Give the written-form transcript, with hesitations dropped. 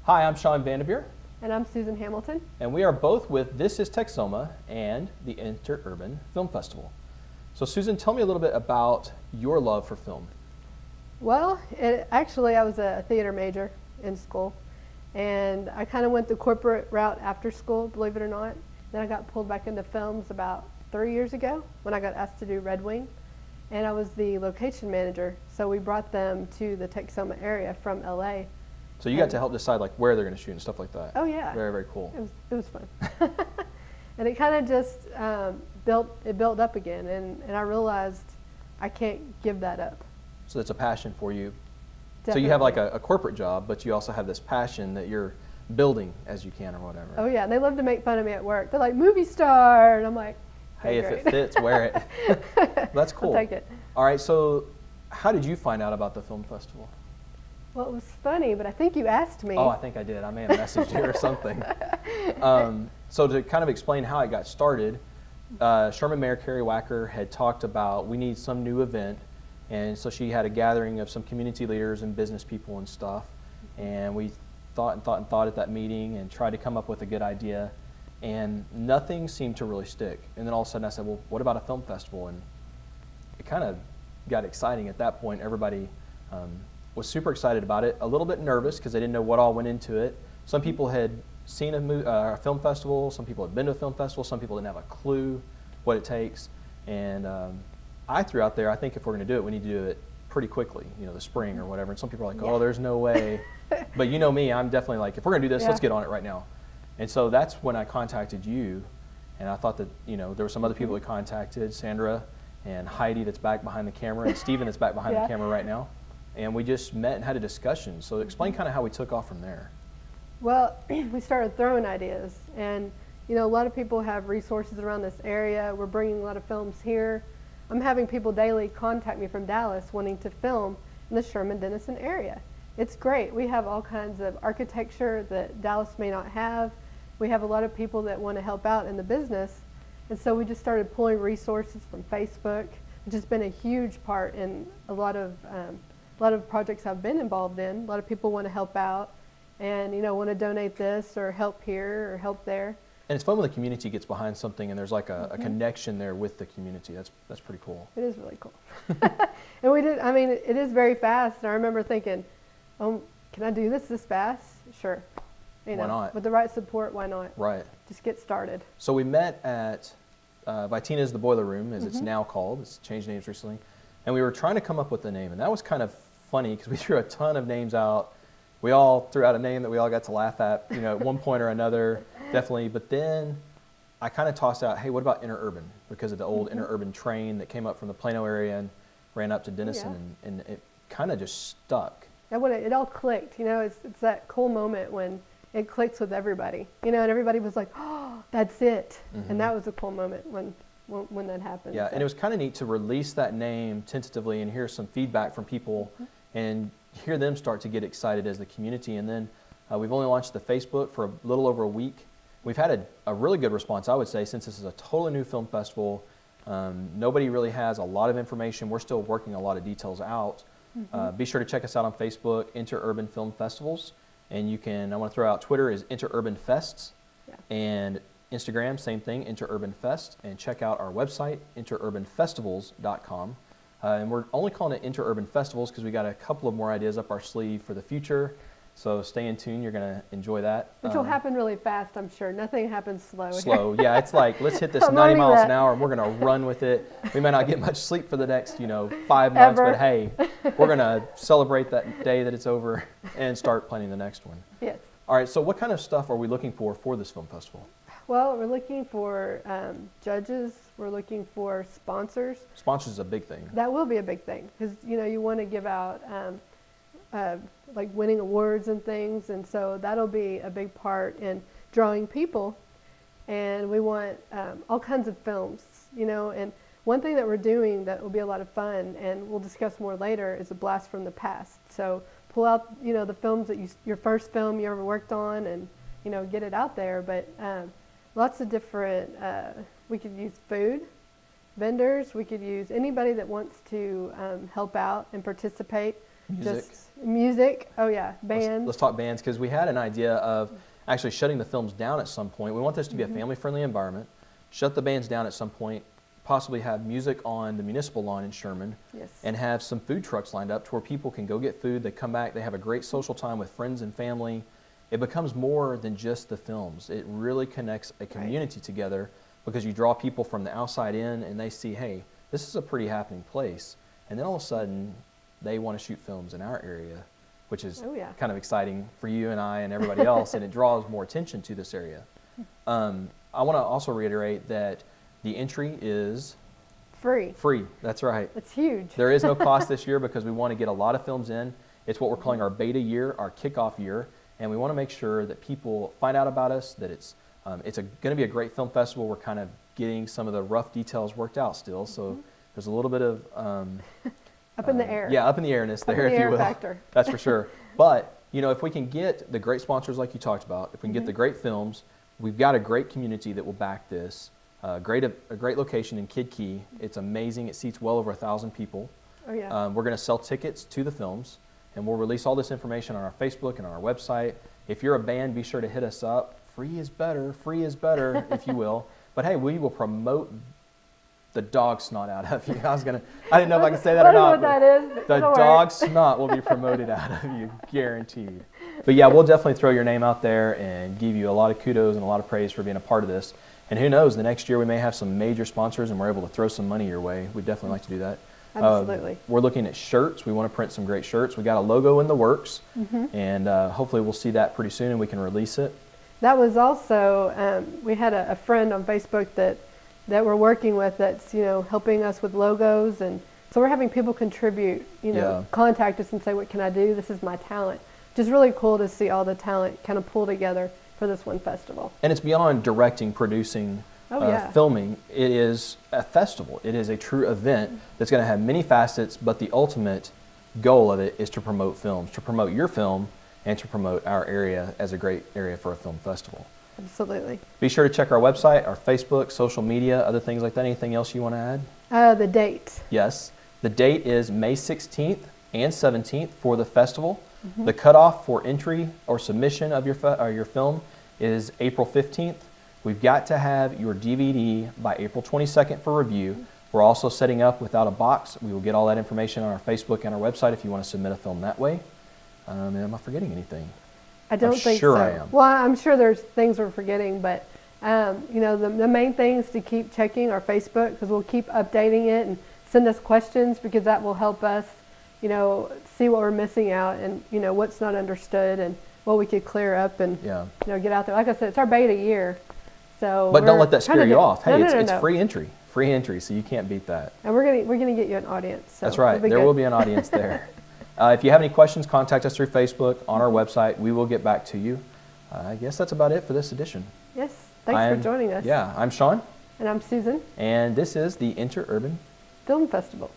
Hi, I'm Sean Vanderveer. And I'm Susan Hamilton. And we are both with This is Texoma and the Interurban Film Festival. So Susan, tell me a little bit about your love for film. Well, actually I was a theater major in school, and I kind of went the corporate route after school, believe it or not. Then I got pulled back into films about 3 years ago when I got asked to do Red Wing, and I was the location manager. So we brought them to the Texoma area from LA. So you got to help decide like where they're going to shoot and stuff like that. Oh yeah. Very, very cool. It was fun. And it kind of just built up again, and I realized I can't give that up. So it's a passion for you. Definitely. So you have like a corporate job, but you also have this passion that you're building as you can or whatever. Oh yeah, and they love to make fun of me at work. They're like, movie star, and I'm like, hey, okay, if it fits, wear it. That's cool. I'll take it. All right, so how did you find out about the film festival? Well, it was funny, but I think you asked me. Oh, I think I did. I may have messaged you or something. So to kind of explain how I got started, Sherman Mayor Carrie Wacker had talked about we need some new event, and so she had a gathering of some community leaders and business people and stuff, and we thought at that meeting and tried to come up with a good idea, and nothing seemed to really stick. And then all of a sudden I said, well, what about a film festival? And it kind of got exciting at that point. Everybody was super excited about it, a little bit nervous because they didn't know what all went into it. Some people had seen a film festival, some people had been to a film festival, some people didn't have a clue what it takes. And I threw out there, I think if we're going to do it, we need to do it pretty quickly, the spring or whatever. And some people are like, oh, there's no way. But you know me, I'm definitely like, if we're going to do this, let's get on it right now. And so that's when I contacted you, and I thought that, there were some other people that contacted, Sandra and Heidi that's back behind the camera, and Steven that's back behind the camera right now. And we just met and had a discussion. So explain kind of how we took off from there. Well, we started throwing ideas, and a lot of people have resources around this area. We're bringing a lot of films here. I'm having people daily contact me from Dallas wanting to film in the Sherman-Denison area. It's great. We have all kinds of architecture that Dallas may not have. We have a lot of people that want to help out in the business, and so we just started pulling resources from Facebook, which has been a huge part in a lot of projects I've been involved in. A lot of people want to help out and want to donate this or help here or help there. And it's fun when the community gets behind something and there's like a connection there with the community. That's pretty cool. It is really cool. And it is very fast. And I remember thinking, oh, can I do this fast? Sure. Why not? With the right support, why not? Right. Just get started. So we met at Vitina's The Boiler Room, as it's now called. It's changed names recently. And we were trying to come up with a name, and that was kind of funny because we threw a ton of names out. We all threw out a name that we all got to laugh at, at one point or another, definitely. But then I kind of tossed out, hey, what about Interurban? Because of the old Interurban train that came up from the Plano area and ran up to Denison, and it kind of just stuck. And when it all clicked, it's that cool moment when it clicks with everybody, and everybody was like, oh, that's it. And that was a cool moment when that happened. Yeah, and it was kind of neat to release that name tentatively and hear some feedback from people and hear them start to get excited as the community. And then we've only launched the Facebook for a little over a week. We've had a really good response, I would say, since this is a totally new film festival. Nobody really has a lot of information. We're still working a lot of details out. Be sure to check us out on Facebook, Interurban Film Festivals. And I want to throw out Twitter is Interurban Fests. And Instagram, same thing, Interurban Fest, and check out our website, interurbanfestivals.com. And we're only calling it Interurban Festivals because we got a couple of more ideas up our sleeve for the future. So stay in tune, you're going to enjoy that. Which will happen really fast, I'm sure. Nothing happens slow. Slow, yeah, it's like, let's hit this 90 miles an hour and we're going to run with it. We may not get much sleep for the next, 5 months, but hey, we're going to celebrate that day that it's over and start planning the next one. Yes. All right, so what kind of stuff are we looking for this film festival? Well, we're looking for judges. We're looking for sponsors. Sponsors is a big thing. That will be a big thing because you want to give out like winning awards and things, and so that'll be a big part in drawing people. And we want all kinds of films, And one thing that we're doing that will be a lot of fun, and we'll discuss more later, is a blast from the past. So pull out the films that your first film you ever worked on, and get it out there. But lots of different, we could use food, vendors, we could use anybody that wants to help out and participate. Music. Oh yeah, bands. Let's talk bands, because we had an idea of actually shutting the films down at some point. We want this to be a family-friendly environment. Shut the bands down at some point, possibly have music on the municipal lawn in Sherman, and have some food trucks lined up to where people can go get food, they come back, they have a great social time with friends and family. It becomes more than just the films. It really connects a community together, because you draw people from the outside in and they see, hey, this is a pretty happening place. And then all of a sudden, they want to shoot films in our area, which is kind of exciting for you and I and everybody else, and it draws more attention to this area. I want to also reiterate that the entry is free. Free, that's right. It's huge. There is no cost this year, because we want to get a lot of films in. It's what we're calling our beta year, our kickoff year, and we want to make sure that people find out about us, that it's going to be a great film festival. We're kind of getting some of the rough details worked out still, so there's a little bit of up in the air. Yeah, up in the airness there, if you will. Factor. That's for sure. But you know, if we can get the great sponsors like you talked about, if we can get the great films, we've got a great community that will back this. A great location in Kid Key. It's amazing. It seats well over 1,000 people. Oh yeah. We're going to sell tickets to the films, and we'll release all this information on our Facebook and on our website. If you're a band, be sure to hit us up. Free is better, if you will. But hey, we will promote the dog snot out of you. I didn't know if I could say that or not. I don't know what that is. The dog snot will be promoted out of you, guaranteed. But yeah, we'll definitely throw your name out there and give you a lot of kudos and a lot of praise for being a part of this. And who knows, the next year we may have some major sponsors and we're able to throw some money your way. We'd definitely like to do that. Absolutely. We're looking at shirts. We want to print some great shirts. We got a logo in the works, and hopefully we'll see that pretty soon and we can release it. That was also, we had a friend on Facebook that we're working with that's, helping us with logos. And so we're having people contribute, contact us and say, what can I do? This is my talent. Just really cool to see all the talent kind of pull together for this one festival. And it's beyond directing, producing, filming. It is a festival. It is a true event that's going to have many facets, but the ultimate goal of it is to promote films, to promote your film, and to promote our area as a great area for a film festival. Absolutely. Be sure to check our website, our Facebook, social media, other things like that. Anything else you want to add? The date. Yes. The date is May 16th and 17th for the festival. The cutoff for entry or submission of your film is April 15th. We've got to have your DVD by April 22nd for review. We're also setting up Without a Box. We will get all that information on our Facebook and our website if you want to submit a film that way. Am I forgetting anything? I don't think so. So. I am. Well, I'm sure there's things we're forgetting, but the main thing is to keep checking our Facebook, because we'll keep updating it, and send us questions, because that will help us, see what we're missing out, and what's not understood, and what we could clear up, and get out there. Like I said, it's our beta year, so. But don't let that scare you off. Hey, it's no. free entry, so you can't beat that. And we're gonna get you an audience. So that's right. There will be an audience there. If you have any questions, contact us through Facebook, on our website. We will get back to you. I guess that's about it for this edition. Yes. Thanks for joining us. Yeah, I'm Sean. And I'm Susan. And this is the Interurban Film Festival.